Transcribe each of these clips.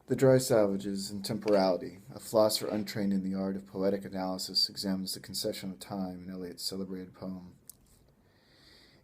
The Dry Salvages and Temporality, a philosopher untrained in the art of poetic analysis, examines the concession of time in Eliot's celebrated poem.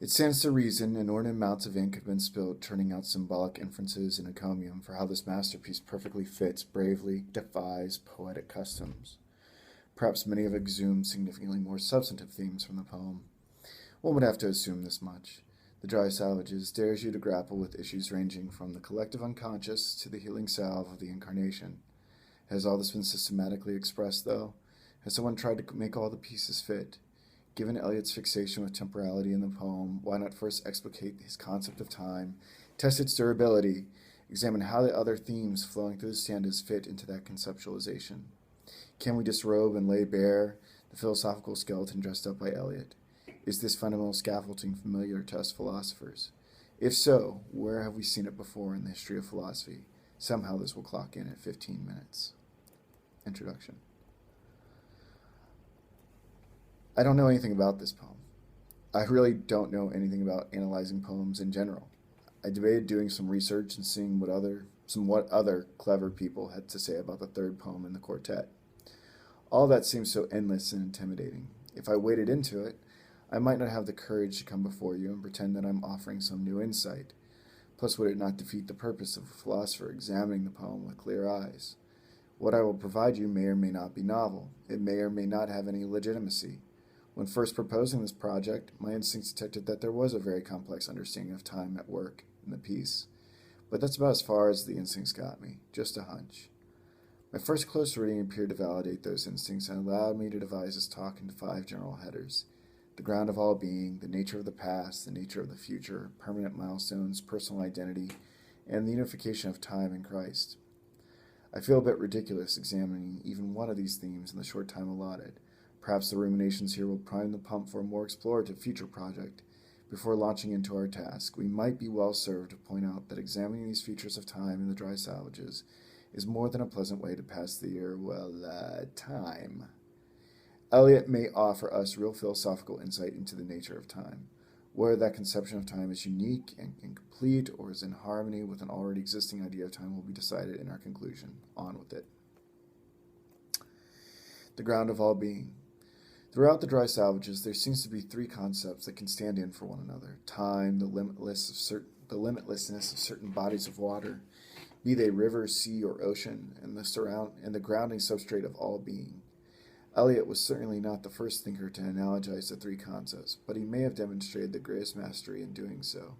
It stands to reason inordinate amounts of ink have been spilled, turning out symbolic inferences and encomium for how this masterpiece perfectly fits, bravely defies poetic customs. Perhaps many have exhumed significantly more substantive themes from the poem. One would have to assume this much. The Dry Salvages dares you to grapple with issues ranging from the collective unconscious to the healing salve of the incarnation. Has all this been systematically expressed, though? Has someone tried to make all the pieces fit? Given Eliot's fixation with temporality in the poem, why not first explicate his concept of time, test its durability, examine how the other themes flowing through the stanzas fit into that conceptualization? Can we disrobe and lay bare the philosophical skeleton dressed up by Eliot? Is this fundamental scaffolding familiar to us philosophers? If so, where have we seen it before in the history of philosophy? Somehow this will clock in at 15 minutes. Introduction. I don't know anything about this poem. I really don't know anything about analyzing poems in general. I debated doing some research and seeing what other clever people had to say about the third poem in the quartet. All that seems so endless and intimidating. If I waded into it, I might not have the courage to come before you and pretend that I'm offering some new insight. Plus, would it not defeat the purpose of a philosopher examining the poem with clear eyes? What I will provide you may or may not be novel. It may or may not have any legitimacy. When first proposing this project, my instincts detected that there was a very complex understanding of time at work in the piece. But that's about as far as the instincts got me, just a hunch. My first close reading appeared to validate those instincts and allowed me to devise this talk into 5 general headers. The ground of all being, the nature of the past, the nature of the future, permanent milestones, personal identity, and the unification of time in Christ. I feel a bit ridiculous examining even one of these themes in the short time allotted. Perhaps the ruminations here will prime the pump for a more explorative future project. Before launching into our task, we might be well served to point out that examining these features of time in the Dry Salvages is more than a pleasant way to pass the year, time. Eliot may offer us real philosophical insight into the nature of time, whether that conception of time is unique and incomplete or is in harmony with an already existing idea of time will be decided in our conclusion. On with it. The ground of all being. Throughout the Dry Salvages, there seems to be 3 concepts that can stand in for one another: time, the limitlessness of certain bodies of water, be they river, sea, or ocean, and the grounding substrate of all being. Eliot was certainly not the first thinker to analogize the 3 concepts, but he may have demonstrated the greatest mastery in doing so.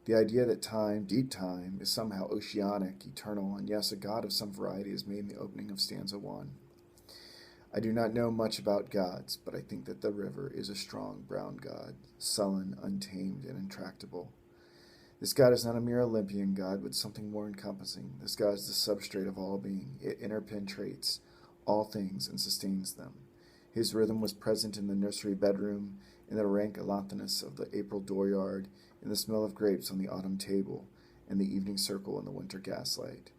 The idea that time, deep time, is somehow oceanic, eternal, and yes, a god of some variety is made in the opening of stanza 1. I do not know much about gods, but I think that the river is a strong brown god, sullen, untamed, and intractable. This god is not a mere Olympian god, but something more encompassing. This god is the substrate of all being. It interpenetrates all things and sustains them. His rhythm was present in the nursery bedroom, in the rank elanthiness of the April dooryard, in the smell of grapes on the autumn table, and the evening circle in the winter gaslight.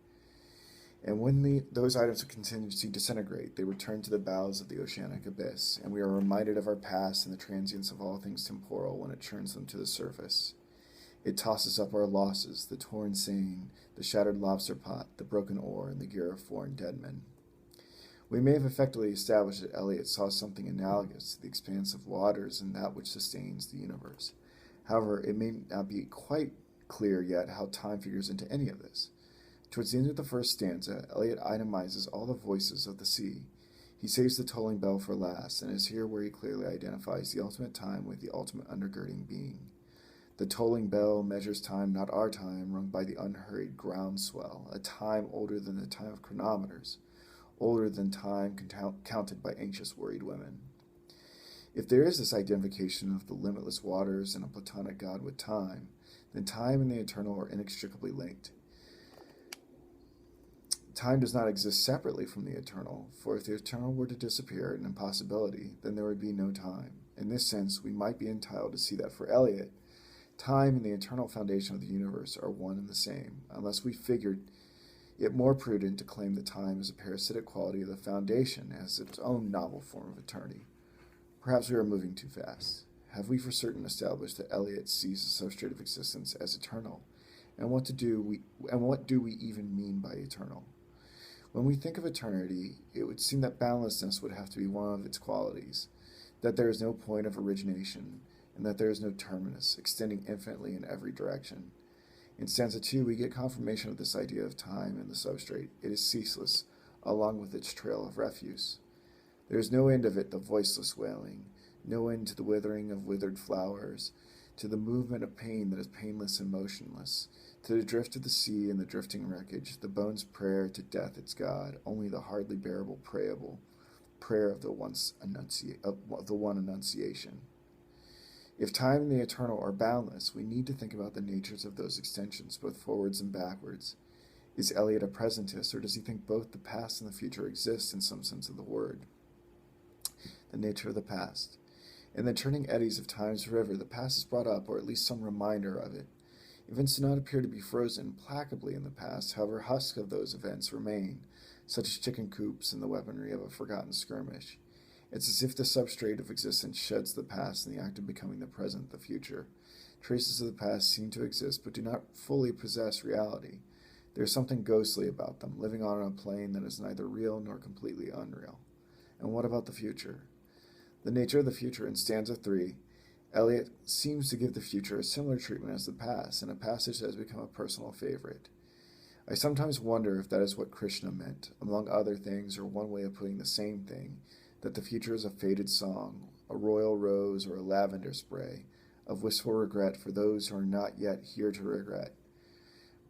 And when those items continuously disintegrate, they return to the bowels of the oceanic abyss, and we are reminded of our past and the transience of all things temporal when it churns them to the surface. It tosses up our losses, the torn seine, the shattered lobster pot, the broken oar, and the gear of foreign dead men. We may have effectively established that Eliot saw something analogous to the expanse of waters and that which sustains the universe. However, it may not be quite clear yet how time figures into any of this. Towards the end of the first stanza, Eliot itemizes all the voices of the sea. He saves the tolling bell for last, and is here where he clearly identifies the ultimate time with the ultimate undergirding being. The tolling bell measures time, not our time, rung by the unhurried groundswell, a time older than the time of chronometers, older than time counted by anxious, worried women. If there is this identification of the limitless waters and a Platonic God with time, then time and the eternal are inextricably linked. Time does not exist separately from the eternal, for if the eternal were to disappear, an impossibility, then there would be no time. In this sense, we might be entitled to see that for Eliot, time and the eternal foundation of the universe are one and the same, unless we figured it more prudent to claim that time is a parasitic quality of the foundation as its own novel form of eternity. Perhaps we are moving too fast. Have we for certain established that Eliot sees the substrate of existence as eternal? And what do we even mean by eternal? When we think of eternity, it would seem that boundlessness would have to be one of its qualities, that there is no point of origination, and that there is no terminus, extending infinitely in every direction. In stanza 2, we get confirmation of this idea of time and the substrate. It is ceaseless, along with its trail of refuse. There is no end of it, the voiceless wailing, no end to the withering of withered flowers, to the movement of pain that is painless and motionless, to the drift of the sea and the drifting wreckage, the bone's prayer to death its God, only the hardly bearable prayer of the one Annunciation. If time and the eternal are boundless, we need to think about the natures of those extensions, both forwards and backwards. Is Eliot a presentist, or does he think both the past and the future exist in some sense of the word? The nature of the past. In the turning eddies of time's river, the past is brought up, or at least some reminder of it. Events do not appear to be frozen implacably in the past, however husks of those events remain, such as chicken coops and the weaponry of a forgotten skirmish. It's as if the substrate of existence sheds the past in the act of becoming the present, the future. Traces of the past seem to exist, but do not fully possess reality. There is something ghostly about them, living on a plane that is neither real nor completely unreal. And what about the future? The nature of the future in stanza 3, Eliot seems to give the future a similar treatment as the past, in a passage that has become a personal favorite. I sometimes wonder if that is what Krishna meant, among other things, or one way of putting the same thing, that the future is a faded song, a royal rose or a lavender spray, of wistful regret for those who are not yet here to regret,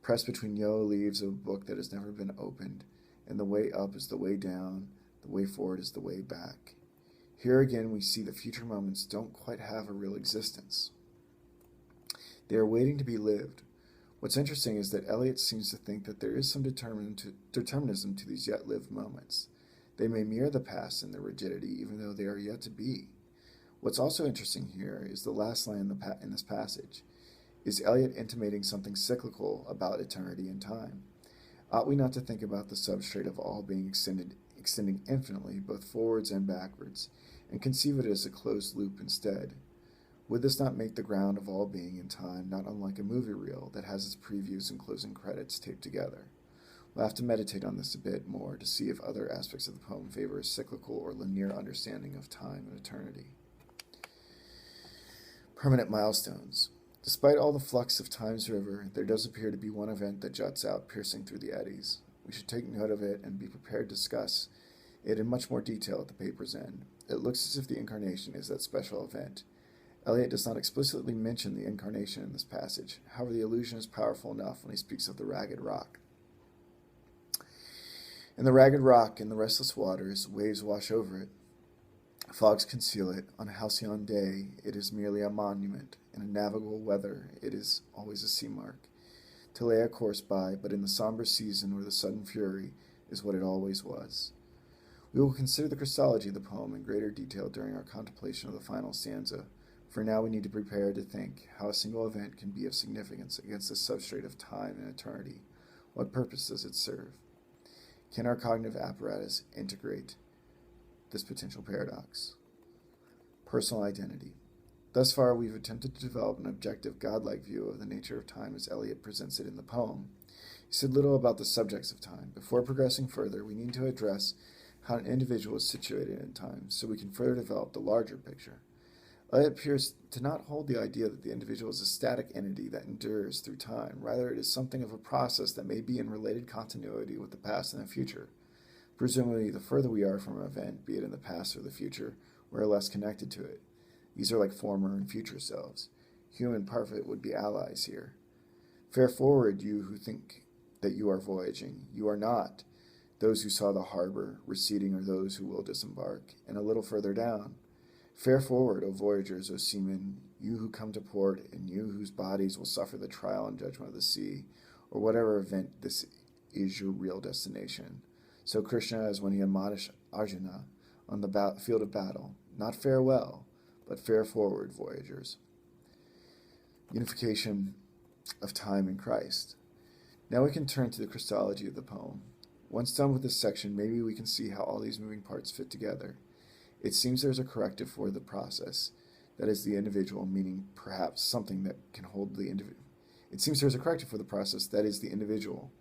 pressed between yellow leaves of a book that has never been opened, and the way up is the way down, the way forward is the way back. Here again we see the future moments don't quite have a real existence. They are waiting to be lived. What's interesting is that Eliot seems to think that there is some determinism to these yet lived moments. They may mirror the past in their rigidity, even though they are yet to be. What's also interesting here is the last line in this passage. Is Eliot intimating something cyclical about eternity and time? Ought we not to think about the substrate of all being extending infinitely, both forwards and backwards, and conceive it as a closed loop instead? Would this not make the ground of all being in time not unlike a movie reel that has its previews and closing credits taped together? We'll have to meditate on this a bit more to see if other aspects of the poem favor a cyclical or linear understanding of time and eternity. Permanent milestones. Despite all the flux of time's river, there does appear to be one event that juts out, piercing through the eddies. We should take note of it and be prepared to discuss it in much more detail at the paper's end. It looks as if the incarnation is that special event. Eliot does not explicitly mention the incarnation in this passage. However, the allusion is powerful enough when he speaks of the ragged rock. In the ragged rock, in the restless waters, waves wash over it. Fogs conceal it. On a halcyon day, it is merely a monument. In a navigable weather, it is always a sea mark, to lay a course by, but in the somber season or the sudden fury is what it always was. We will consider the Christology of the poem in greater detail during our contemplation of the final stanza. For now we need to prepare to think how a single event can be of significance against the substrate of time and eternity. What purpose does it serve? Can our cognitive apparatus integrate this potential paradox? Personal identity. Thus far, we've attempted to develop an objective, godlike view of the nature of time as Eliot presents it in the poem. He said little about the subjects of time. Before progressing further, we need to address how an individual is situated in time, so we can further develop the larger picture. Eliot appears to not hold the idea that the individual is a static entity that endures through time. Rather, it is something of a process that may be in related continuity with the past and the future. Presumably, the further we are from an event, be it in the past or the future, we're less connected to it. These are like former and future selves. Hume and Parfit would be allies here. Fare forward, you who think that you are voyaging. You are not. Those who saw the harbor receding are those who will disembark. And a little further down, fare forward, O voyagers, O seamen, you who come to port, and you whose bodies will suffer the trial and judgment of the sea, or whatever event this is your real destination. So Krishna, as when he admonished Arjuna on the field of battle, not farewell, but fare forward, voyagers. Unification of time in Christ. Now we can turn to the Christology of the poem. Once done with this section, maybe we can see how all these moving parts fit together. It seems there's a corrective for the process, that is the individual, meaning perhaps something that can hold the individual. It seems there's a corrective for the process, that is the individual,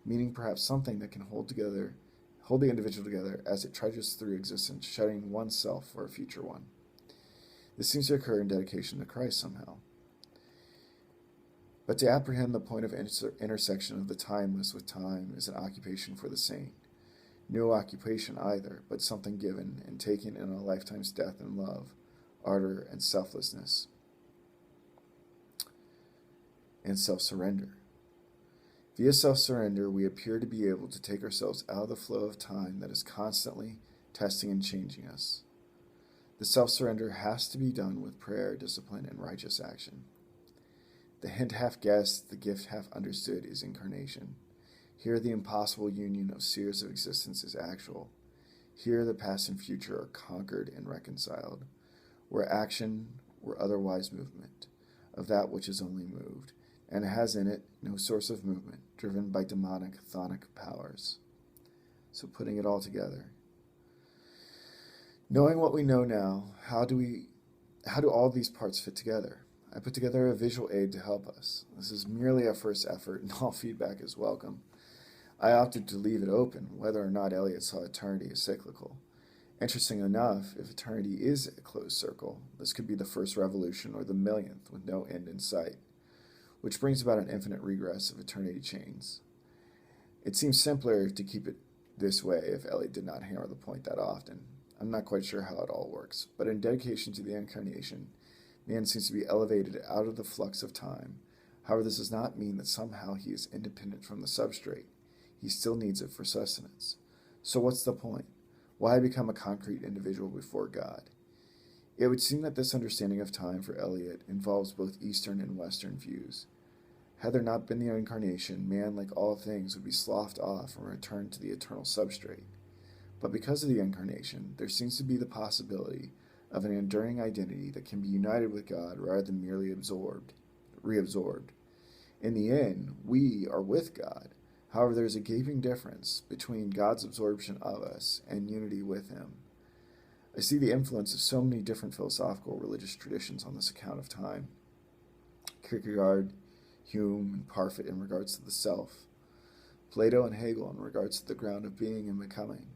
meaning perhaps something that can hold together hold the individual together as it trudges through existence, shedding oneself for a future one. This seems to occur in dedication to Christ somehow. But to apprehend the point of intersection of the timeless with time is an occupation for the saint. No occupation either, but something given and taken in a lifetime's death and love, ardor and selflessness, and self-surrender. Via self-surrender, we appear to be able to take ourselves out of the flow of time that is constantly testing and changing us. The self-surrender has to be done with prayer, discipline, and righteous action. The hint half guessed, the gift half understood is incarnation. Here the impossible union of spheres of existence is actual. Here the past and future are conquered and reconciled, where action were otherwise movement, of that which is only moved, and has in it no source of movement, driven by demonic, chthonic powers. So putting it all together. Knowing what we know now, how do all these parts fit together? I put together a visual aid to help us. This is merely a first effort, and all feedback is welcome. I opted to leave it open, whether or not Eliot saw eternity as cyclical. Interesting enough, if eternity is a closed circle, this could be the first revolution or the millionth with no end in sight, which brings about an infinite regress of eternity chains. It seems simpler to keep it this way if Eliot did not hammer the point that often. I'm not quite sure how it all works, but in dedication to the incarnation, man seems to be elevated out of the flux of time. However, this does not mean that somehow he is independent from the substrate. He still needs it for sustenance. So what's the point? Why become a concrete individual before God? It would seem that this understanding of time for Eliot involves both Eastern and Western views. Had there not been the incarnation, man, like all things, would be sloughed off and returned to the eternal substrate. But because of the incarnation, there seems to be the possibility of an enduring identity that can be united with God rather than merely reabsorbed. In the end, we are with God. However, there is a gaping difference between God's absorption of us and unity with Him. I see the influence of so many different philosophical religious traditions on this account of time. Kierkegaard, Hume, and Parfit in regards to the self. Plato and Hegel in regards to the ground of being and becoming.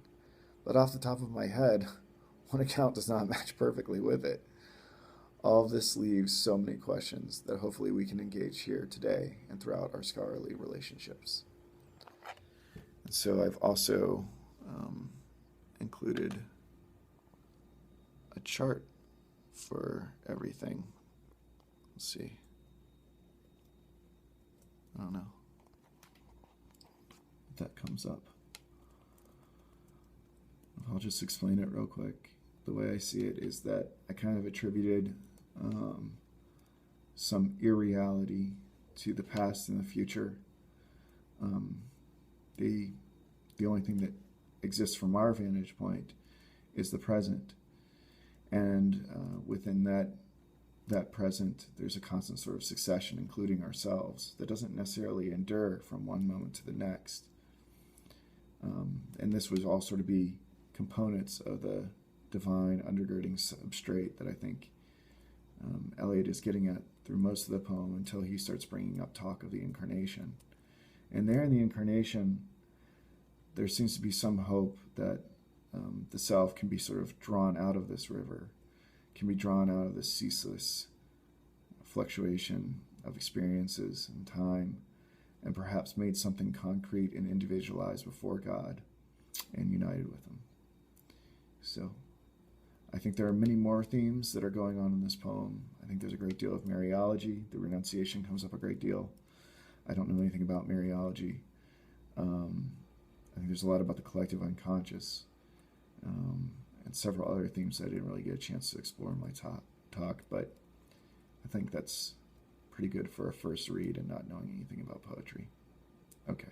But off the top of my head, one account does not match perfectly with it. All of this leaves so many questions that hopefully we can engage here today and throughout our scholarly relationships. And so I've also included a chart for everything. Let's see. I don't know if that comes up. I'll just explain it real quick. The way I see it is that I kind of attributed some irreality to the past and the future. The only thing that exists from our vantage point is the present, and within that present, there's a constant sort of succession, including ourselves, that doesn't necessarily endure from one moment to the next. And this would all sort of be components of the divine undergirding substrate that I think Eliot is getting at through most of the poem until he starts bringing up talk of the incarnation. And there in the incarnation, there seems to be some hope that the self can be sort of drawn out of this river, can be drawn out of this ceaseless fluctuation of experiences and time, and perhaps made something concrete and individualized before God and united with Him. So I think there are many more themes that are going on in this poem. I think there's a great deal of Mariology. The renunciation comes up a great deal. I don't know anything about Mariology. I think there's a lot about the collective unconscious, and several other themes I didn't really get a chance to explore in my talk, but I think that's pretty good for a first read and not knowing anything about poetry. Okay.